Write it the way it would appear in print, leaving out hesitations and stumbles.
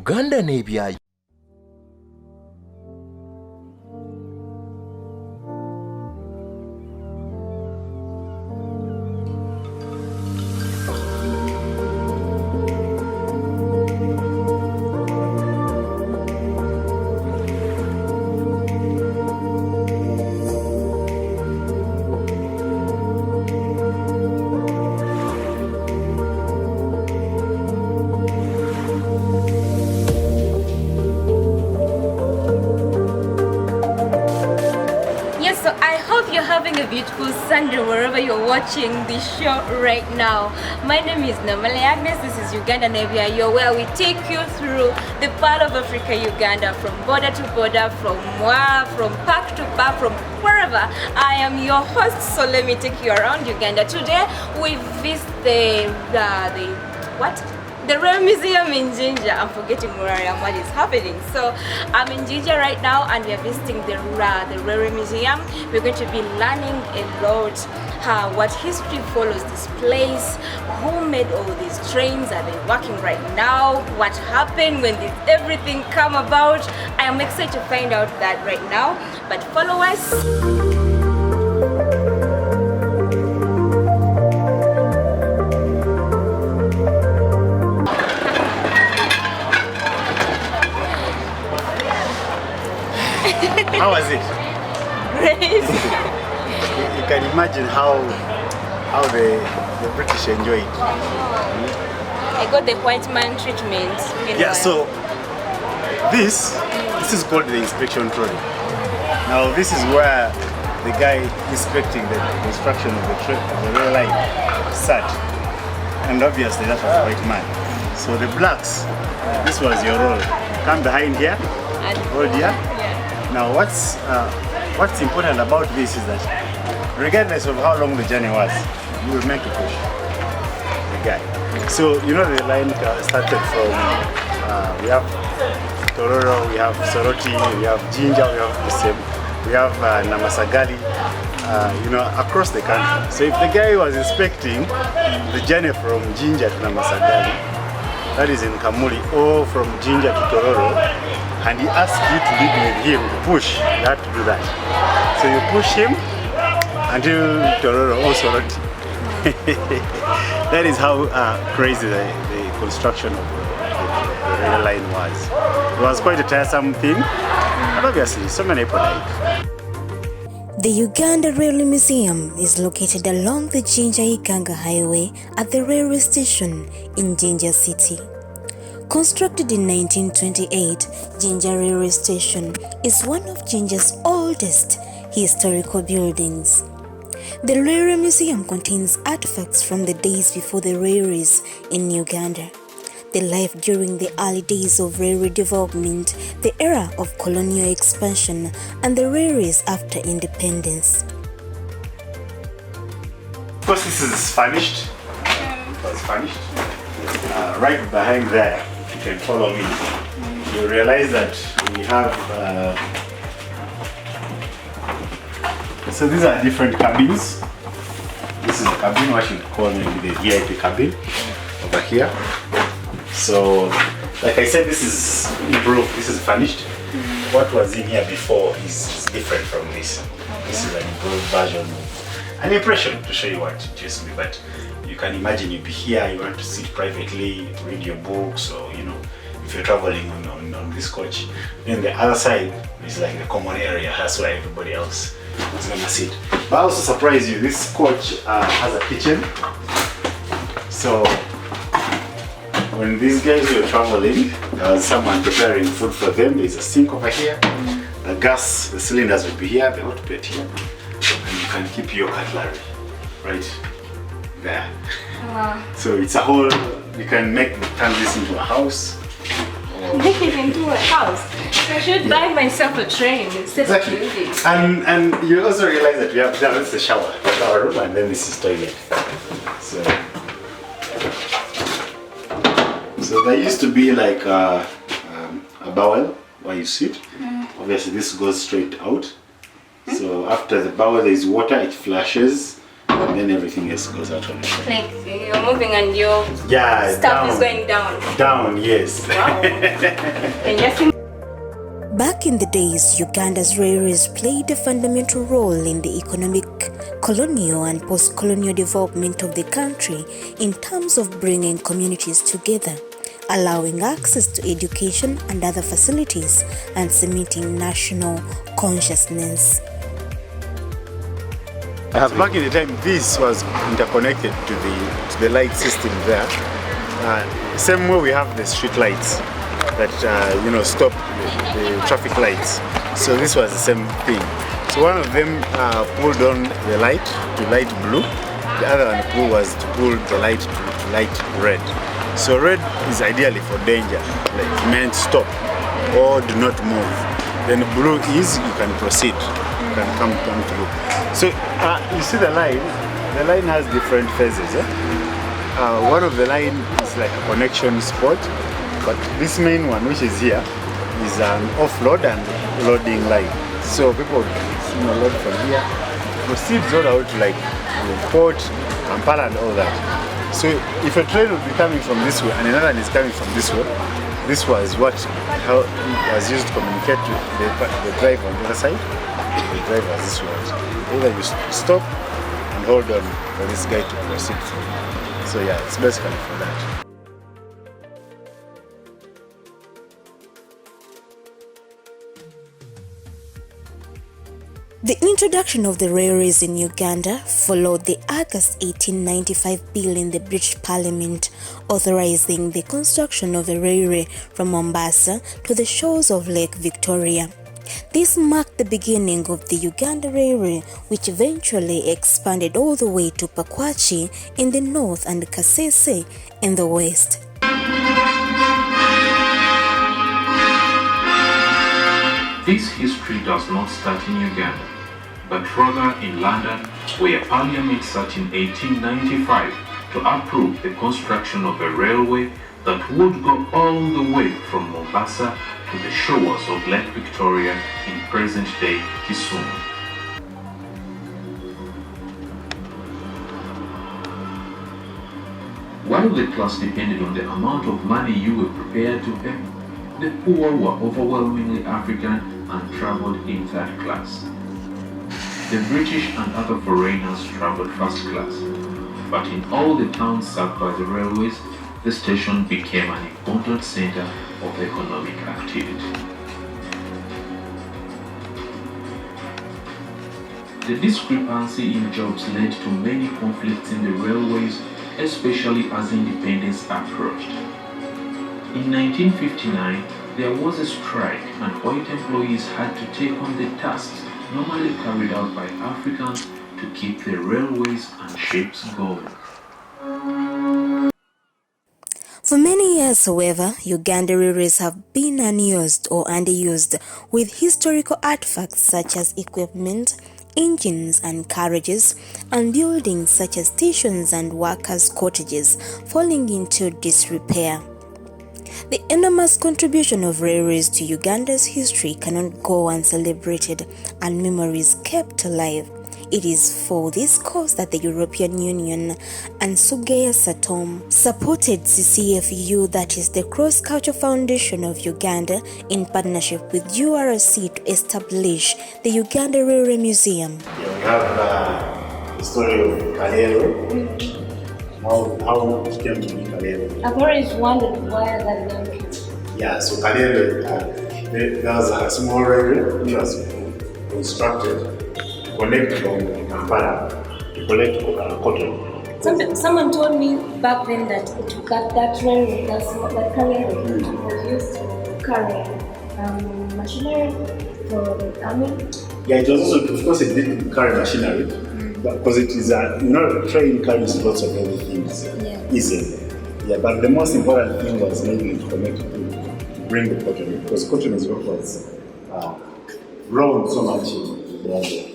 Uganda n'ebyayi. You're having a beautiful Sunday wherever you're watching this show right now. My name is Namale Agnes. This is Uganda Railway, where we take you through the part of Africa, Uganda, from border to border, from park to park, from wherever. I am your host, so let me take you around Uganda. Today we visit the Railway Museum in Jinja. I'm forgetting where I am, what is happening. So I'm in Jinja right now and we are visiting the Railway Museum. We're going to be learning a lot what history follows this place, who made all these trains, are they working right now, what happened, when did everything come about. I am excited to find out that right now, but follow us. How was it? Great. You can imagine how the British enjoy it. I got the white man treatment. Yeah, so this is called the inspection trolley. Now this is where the guy inspecting the construction of the rail line sat. And obviously that was the white man. So the blacks, this was your role. Come behind here, hold here. Now what's important about this is that regardless of how long the journey was, you were meant to push the guy. So you know the line started from, we have Tororo, we have Soroti, we have Jinja, we have Namasagali, across the country. So if the guy was inspecting the journey from Jinja to Namasagali, that is in Kamuli, or from Jinja to Tororo, and he asked you to lead with him to push, you had to do that. So you push him until Tororo or Soroti. That is how crazy the construction of the rail line was. It was quite a tiresome thing, and obviously so many people died. The Uganda Railway Museum is located along the Jinja-Uganda Highway at the railway station in Jinja City. Constructed in 1928, Jinja Railway Station is one of Jinja's oldest historical buildings. The Railway Museum contains artifacts from the days before the railways in Uganda, the life during the early days of railway development, the era of colonial expansion, and the railways after independence. Of course, this is furnished. It was furnished. Right behind there, if you can follow me, you realize that we have. So these are different cabins. This is a cabin, what you call maybe the VIP cabin over here. So, like I said, this is improved. This is furnished. What was in here before is different from this. This is an improved version of an impression to show you what it used to be. But you can imagine you'll be here, you want to sit privately, read your books, or if you're traveling on this coach. Then the other side is like the common area. That's where everybody else is gonna sit. But I also surprise you, this coach has a kitchen. So when these guys were traveling, there was someone preparing food for them. There's a sink over here. The gas, the cylinders will be here, the hot plate here. And you can keep your cutlery right there. So it's a whole, you can turn this into a house. Make it into a house. I should buy myself a train instead of building. And you also realize that we have, that's the shower room, and then this is toilet. So there used to be like a bowel where you sit. Obviously this goes straight out. So after the bowel there is water, it flushes, and then everything else goes out on the train. Like you're moving and your stuff down, is going down. Down, yes. Wow. And just Back in the days, Uganda's railways played a fundamental role in the economic, colonial and post-colonial development of the country in terms of bringing communities together, allowing access to education and other facilities, and cementing national consciousness. Back in the time, this was interconnected to the light system there. Same way we have the street lights that stop the traffic lights. So this was the same thing. So one of them pulled on the light to light blue. The other one was to pull the light to light red. So red is ideally for danger, like it meant stop or do not move. Then blue is you can proceed, you can come through. So you see the line has different phases. One of the line is like a connection spot, but this main one, which is here, is an offload and loading line. So people load from here, proceeds all out to like Port, Kampala and all that. So if a train would be coming from this way and another one is coming from this way, this was how it was used to communicate to the driver on the other side. The driver was this way. Either you stop and hold on for this guy to proceed. So yeah, it's basically for that. The introduction of the railways in Uganda followed the August 1895 bill in the British Parliament authorizing the construction of a railway from Mombasa to the shores of Lake Victoria. This marked the beginning of the Uganda Railway, which eventually expanded all the way to Pakwach in the north and Kasese in the west. This history does not start in Uganda, but rather in London, where Parliament sat in 1895 to approve the construction of a railway that would go all the way from Mombasa to the shores of Lake Victoria in present-day Kisumu. While the class depended on the amount of money you were prepared to pay, the poor were overwhelmingly African and traveled in third class. The British and other foreigners traveled first class, but in all the towns served by the railways, the station became an important center of economic activity. The discrepancy in jobs led to many conflicts in the railways, especially as independence approached. In 1959, there was a strike and white employees had to take on the tasks normally carried out by Africans to keep the railways and ships going. For many years, however, Uganda railways have been unused or underused, with historical artifacts such as equipment, engines and carriages, and buildings such as stations and workers' cottages falling into disrepair. The enormous contribution of railways to Uganda's history cannot go uncelebrated and memories kept alive. It is for this cause that the European Union and Sugeya Satom supported CCFU, that is the Cross-Cultural Foundation of Uganda, in partnership with URC to establish the Uganda Railway Museum. Yeah, we have the story of Kalelo. How it came to be Kalelo. I've always wondered why that name. Yeah, so Kalelo, there was a small railway which was constructed to connect from Kampala to collect cotton. Someone told me back then that that railway, that carrier was used to carry machinery for the army. Yeah, it was also, of course, it did carry machinery, because it is a train carries lots of heavy things easily. Yeah, but the most important thing was maybe to connect to bring the cotton, because cotton is what was grown so much in the area.